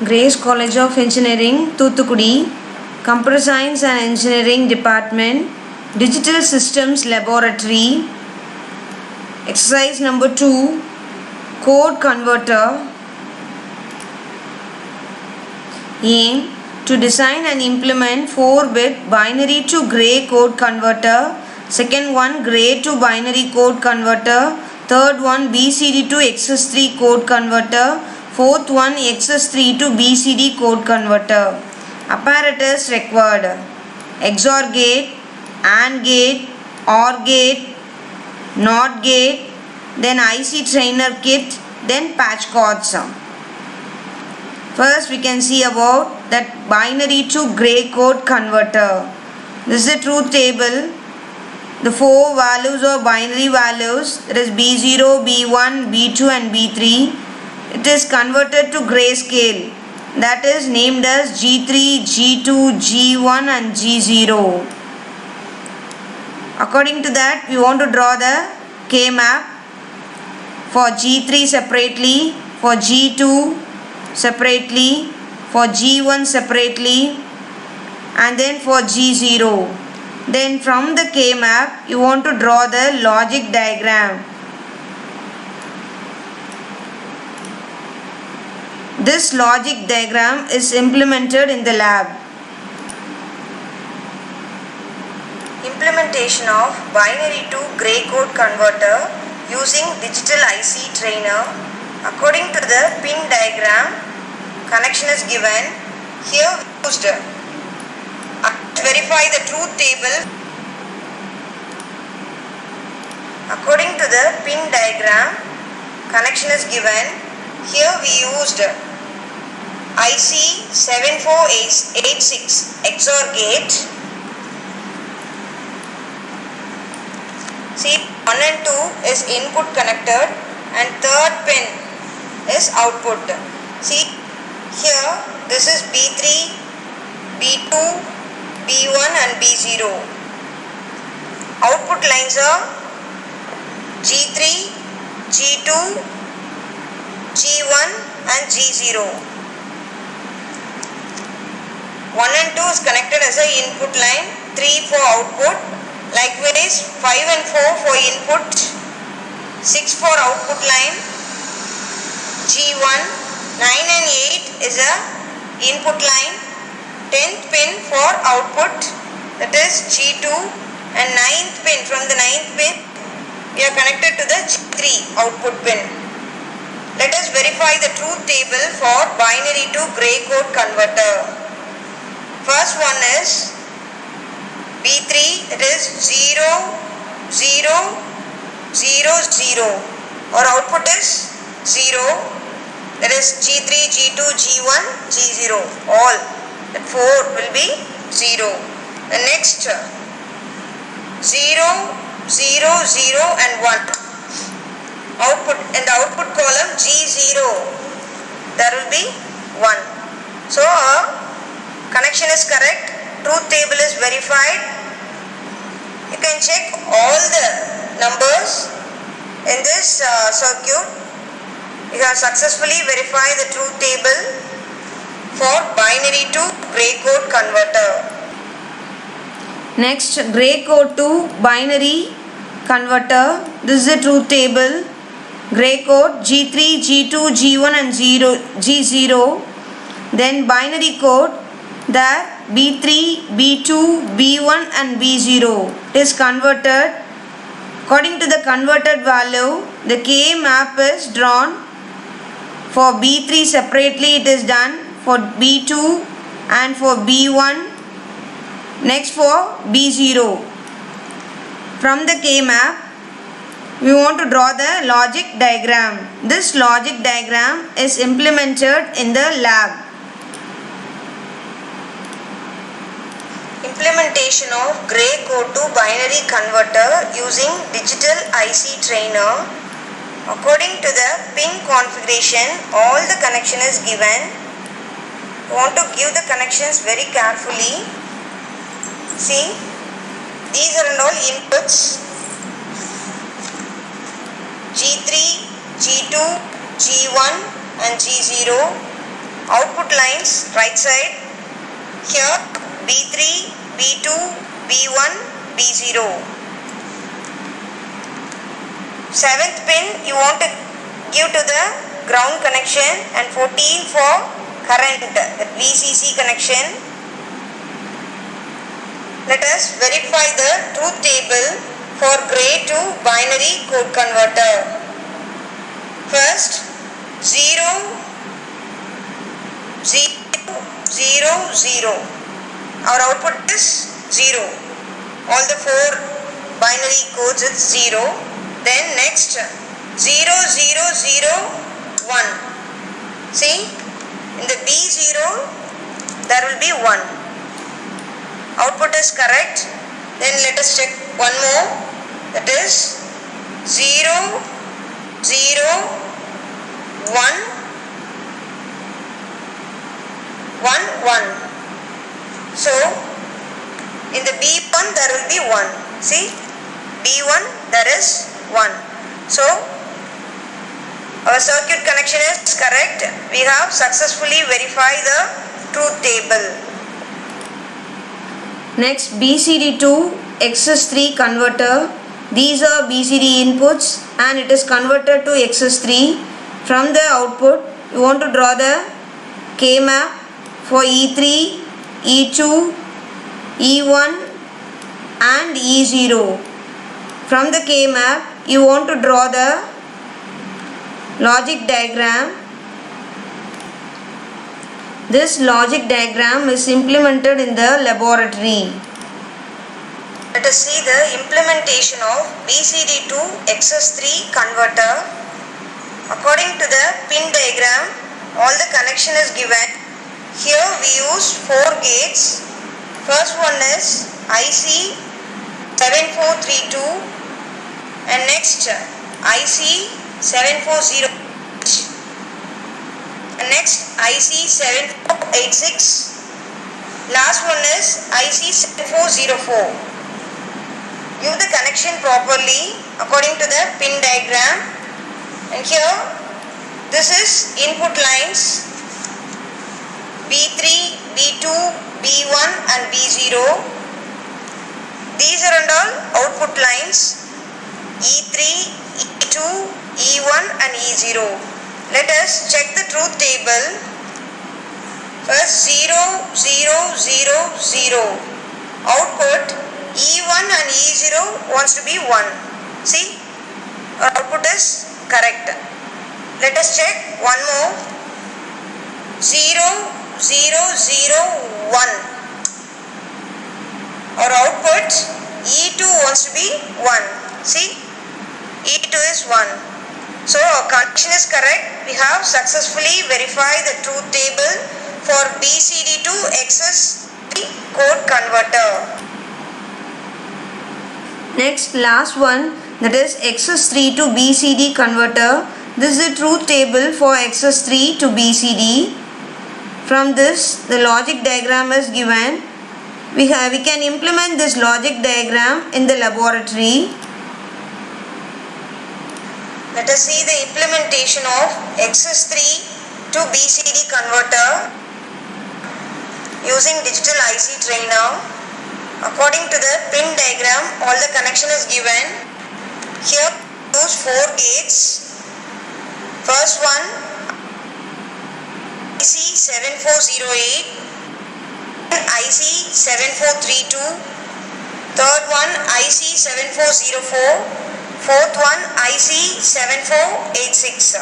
Grace College of Engineering, Thuthukudi, Computer Science and Engineering Department, Digital Systems Laboratory. Exercise number 2, Code Converter. Aim to design and implement 4-bit binary to gray code converter. Second one, gray to binary code converter. Third one, BCD to XS3 code converter. Fourth one, XS3 to BCD code converter. Apparatus required: XOR gate, AND gate, OR gate, NOT gate, then IC trainer kit, then patch cords. First we can see about that binary to gray code converter. This is the truth table. The 4 values are binary values, that is B0, B1, B2 and B3. It is converted to grayscale, that is named as G3, G2, G1 and G0. According to that, we want to draw the K-map for G3 separately, for G2 separately, for G1 separately, and then for G0. Then from the K-map, you want to draw the logic diagram. This logic diagram is implemented in the lab. Implementation of binary to gray code converter using digital IC trainer. According to the pin diagram, connection is given. Here used to verify the truth table. According to the pin diagram, connection is given. Here we used IC 7486 XOR gate. See, 1 and 2 is input connected and third pin is output. See, here this is B3, B2, B1 and B0. Output lines are G3, G2, G1 and G0. 1 and 2 is connected as an input line, 3 for output, likewise 5 and 4 for input, 6 for output line, G1, 9 and 8 is a input line, 10th pin for output, that is G2, and 9th pin, from the 9th pin we are connected to the G3 output pin. Let us verify the truth table for binary to gray code converter. First one is B3, that is 0, 0, 0, 0. Our output is 0, that is G3, G2, G1, G0. All that 4 will be 0. The next 0, 0, 0 and 1. Output, in the output column G0, there will be 1. So connection is correct, truth table is verified. You can check all the numbers in this circuit. You have successfully verified the truth table for binary to gray code converter. Next, gray code to binary converter. This is the truth table. Gray code G3, G2, G1 and G0. Then binary code, that B3, B2, B1 and B0 is converted. According to the converted value, the K map is drawn. For B3 separately it is done, for B2 and for B1, next for B0. From the K map, we want to draw the logic diagram. This logic diagram is implemented in the lab. Implementation of gray code to binary converter using digital IC trainer. According to the pin configuration, all the connection is given. You want to give the connections very carefully. See, these are all inputs. G3, G2, G1 and G0. output lines right side. Here B3, B2, B1, B0. 7th pin you want to give to the ground connection and 14 for current, the VCC connection. Let us verify the truth table for gray to binary code converter. First 0, 0, 0, 0. Our output is 0. All the 4 binary codes is 0. Then next 0, 0, 0, 1. See, in the B0 there will be 1. Output is correct. Then let us check one more. That is 0, 0, 1, 1, 1. So in the B1 there will be 1. See, B1 there is 1. So our circuit connection is correct. We have successfully verified the truth table. Next, BCD to XS3 converter. These are BCD inputs and it is converted to XS3. From the output, you want to draw the K map for E3, E2, E1 and E0. From the K map, you want to draw the logic diagram. This logic diagram is implemented in the laboratory. Let us see the implementation of BCD to XS3 converter. According to the pin diagram, all the connection is given. Here we use 4 gates. First one is IC 7432 and next IC 740. And next IC 7486. Last one is IC 7404. Give the connection properly according to the pin diagram. And here this is input lines B3, B2, B1 and B0. These are and all output lines E3, E2, E1 and E0. Let us check the truth table. First 0, 0, 0, 0. Output E1 and E0 wants to be 1. See, our output is correct. Let us check one more. 0, 0, 0, 1. Our output E2 wants to be 1. See, E2 is 1. So our connection is correct. We have successfully verified the truth table for BCD to XS3 code converter. Next, last one, that is XS3 to BCD converter. This is the truth table for XS3 to BCD. From this, the logic diagram is given. We can implement this logic diagram in the laboratory. Let us see the implementation of XS3 to BCD converter using digital IC trainer. According to the pin diagram, all the connection is given. Here use 4 gates. First one IC 7408, IC 7432, third one IC 7404. Fourth one IC 7486.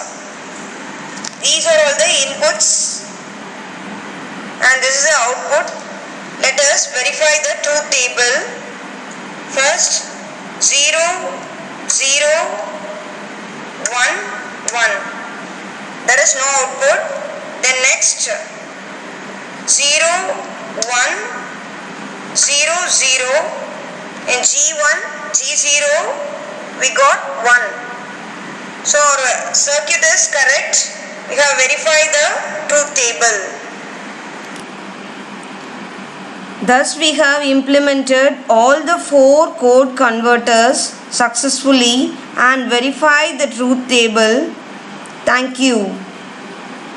These are all the inputs and this is the output. Let us verify the truth table. First 0, 0, 1, 1. There is no output. Then next 0, 1, 0, 0. In G1, G0 we got 1. So our circuit is correct. We have verified the truth table. Thus we have implemented all the 4 code converters successfully and verified the truth table. Thank you.